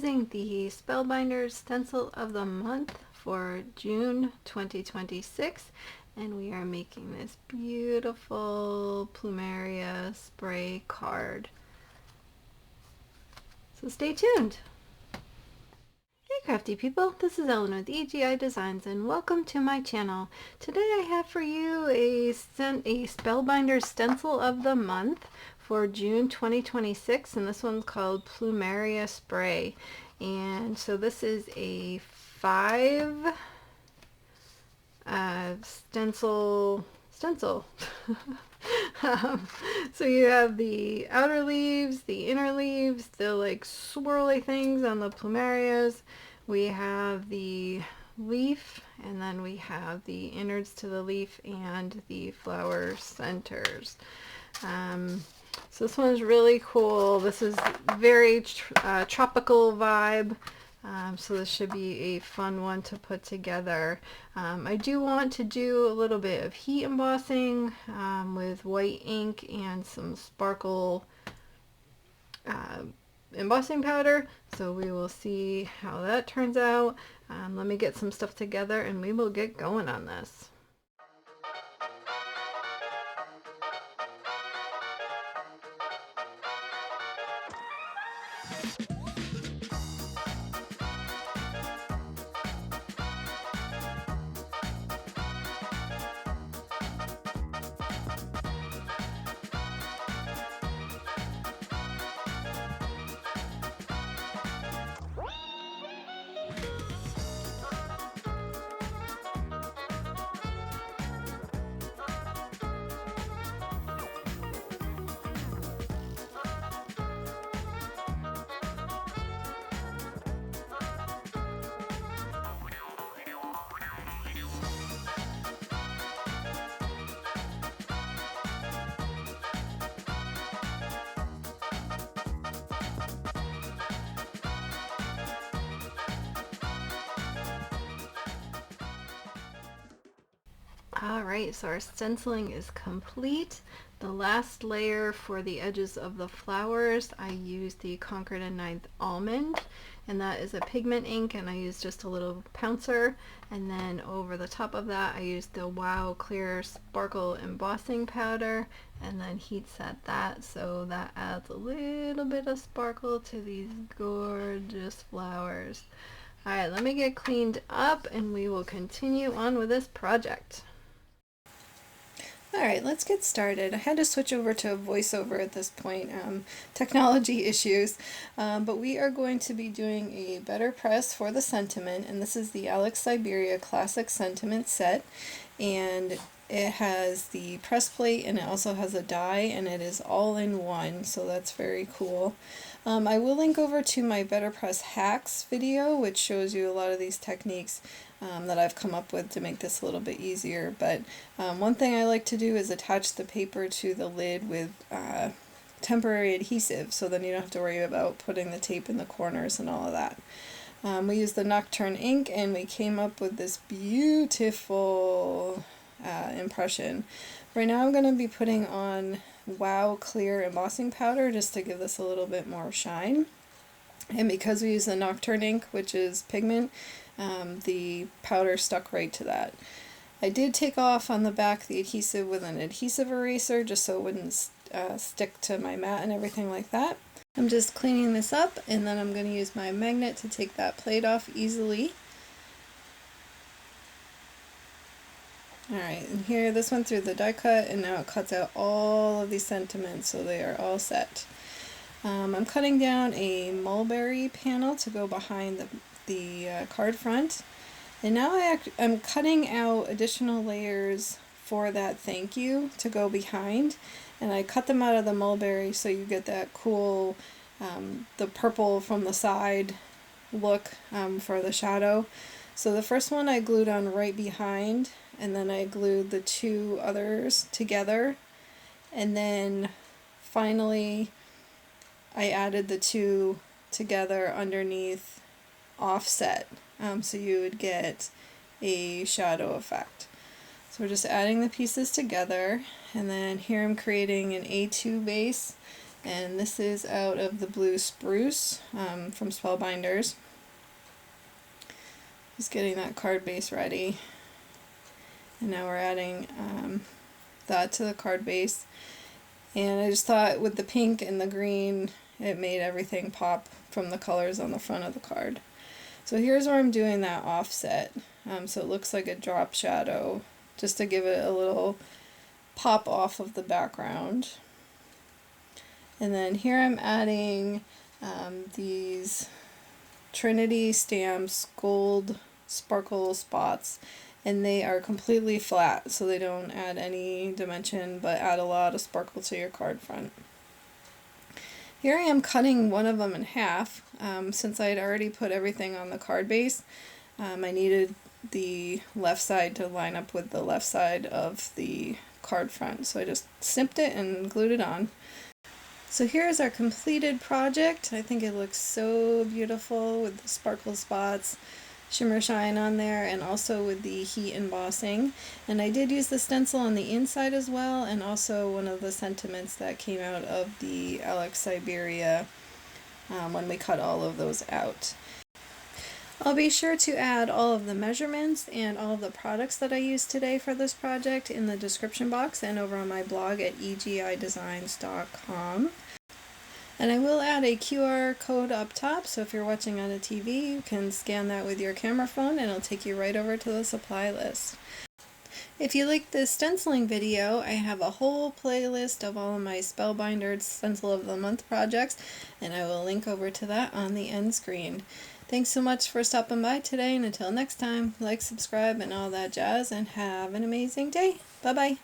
using the Spellbinders Stencil of the Month for June 2026, and we are making this beautiful Plumeria Spray card. So stay tuned! Hey crafty people, this is Ellen with EGI Designs and welcome to my channel. Today I have for you a Spellbinders Stencil of the Month for June 2026, and this one's called Plumeria Spray. And so this is a 5 stencil. So you have the outer leaves, the inner leaves, the like swirly things on the plumerias. We have the leaf, and then we have the innards to the leaf and the flower centers. So this one's really cool. This is very tropical vibe. So this should be a fun one to put together. I do want to do a little bit of heat embossing with white ink and some sparkle embossing powder. So we will see how that turns out. Let me get some stuff together and we will get going on this. Alright, so our stenciling is complete. The last layer for the edges of the flowers, I used the Concord and 9th Almond, and that is a pigment ink, and I used just a little pouncer. And then over the top of that I used the Wow Clear Sparkle Embossing Powder, and then heat set that, so that adds a little bit of sparkle to these gorgeous flowers. Alright, let me get cleaned up and we will continue on with this project. Alright, let's get started. I had to switch over to voiceover at this point, technology issues, but we are going to be doing a BetterPress for the Sentiment, and this is the Alex Syberia Classic Sentiment set, and it has the press plate and it also has a die, and it is all in one, so that's very cool. I will link over to my BetterPress hacks video, which shows you a lot of these techniques that I've come up with to make this a little bit easier. But one thing I like to do is attach the paper to the lid with temporary adhesive, so then you don't have to worry about putting the tape in the corners and all of that. We used the Nocturne ink and we came up with this beautiful impression. Right now I'm going to be putting on Wow Clear Embossing Powder just to give this a little bit more shine. And because we use the Nocturne ink, which is pigment, the powder stuck right to that. I did take off on the back the adhesive with an adhesive eraser just so it wouldn't stick to my mat and everything like that. I'm just cleaning this up, and then I'm going to use my magnet to take that plate off easily. Alright, and here this went through the die cut, and now it cuts out all of these sentiments, so they are all set. I'm cutting down a mulberry panel to go behind the card front, and now I'm cutting out additional layers for that thank you to go behind, and I cut them out of the mulberry so you get that cool the purple from the side look for the shadow. So the first one I glued on right behind, and then I glued the two others together, and then finally I added the two together underneath offset, so you would get a shadow effect. So we're just adding the pieces together, and then here I'm creating an A2 base, and this is out of the blue spruce from Spellbinders. Just getting that card base ready, and now we're adding that to the card base. And I just thought with the pink and the green, it made everything pop from the colors on the front of the card. So here's where I'm doing that offset, so it looks like a drop shadow, just to give it a little pop off of the background. And then here I'm adding these Trinity stamps, gold sparkle spots, and they are completely flat, so they don't add any dimension but add a lot of sparkle to your card front. Here I am cutting one of them in half. Since I had already put everything on the card base, I needed the left side to line up with the left side of the card front, so I just snipped it and glued it on. So here's our completed project. I think it looks so beautiful with the sparkle spots, shimmer shine on there, and also with the heat embossing. And I did use the stencil on the inside as well, and also one of the sentiments that came out of the Alex Syberia when we cut all of those out. I'll be sure to add all of the measurements and all of the products that I used today for this project in the description box and over on my blog at egidesigns.com. And I will add a QR code up top, so if you're watching on a TV, you can scan that with your camera phone and it'll take you right over to the supply list. If you like this stenciling video, I have a whole playlist of all of my Spellbinders Stencil of the Month projects, and I will link over to that on the end screen. Thanks so much for stopping by today, and until next time, like, subscribe, and all that jazz, and have an amazing day. Bye-bye.